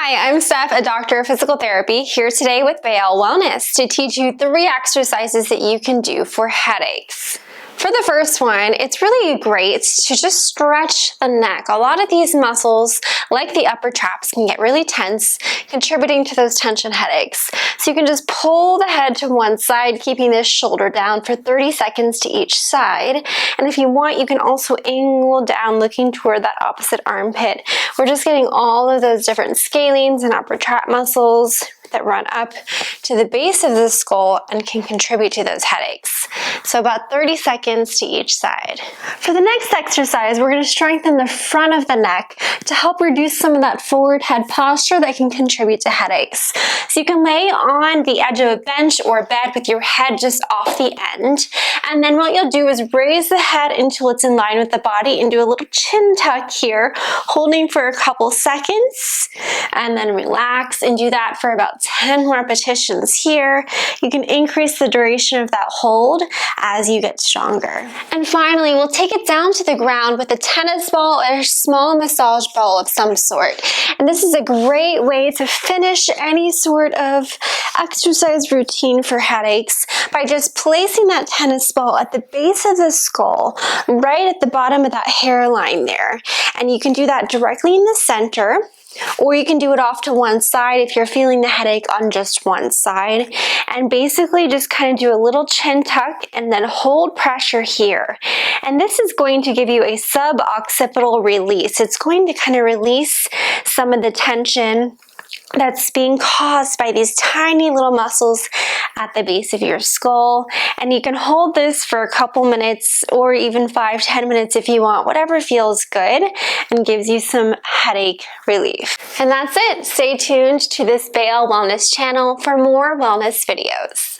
Hi, I'm Steph, a doctor of physical therapy, here today with Bayal Wellness to teach you 3 exercises that you can do for headaches. For the first one, it's really great to just stretch the neck. A lot of these muscles, like the upper traps, can get really tense, contributing to those tension headaches. So you can just pull the head to one side, keeping this shoulder down for 30 seconds to each side. And if you want, you can also angle down, looking toward that opposite armpit. We're just getting all of those different scalenes and upper trap muscles that run up to the base of the skull and can contribute to those headaches. So about 30 seconds to each side. For the next exercise, we're going to strengthen the front of the neck to help reduce some of that forward head posture that can contribute to headaches. So you can lay on the edge of a bench or a bed with your head just off the end. And then what you'll do is raise the head until it's in line with the body and do a little chin tuck here, holding for a couple seconds, and then relax and do that for about 10 repetitions here. You can increase the duration of that hold as you get stronger. And finally, we'll take it down to the ground with a tennis ball or a small massage ball of some sort. And this is a great way to finish any sort of exercise routine for headaches by just placing that tennis ball at the base of the skull, right at the bottom of that hairline there. And you can do that directly in the center, or you can do it off to one side if you're feeling the headache on just one side. And basically just kind of do a little chin tuck and then hold pressure here. And this is going to give you a suboccipital release. It's going to kind of release some of the tension that's being caused by these tiny little muscles at the base of your skull. And you can hold this for a couple minutes or even 5-10 minutes if you want, whatever feels good and gives you some headache relief. And that's it. Stay tuned to this Bayal Wellness channel for more wellness videos.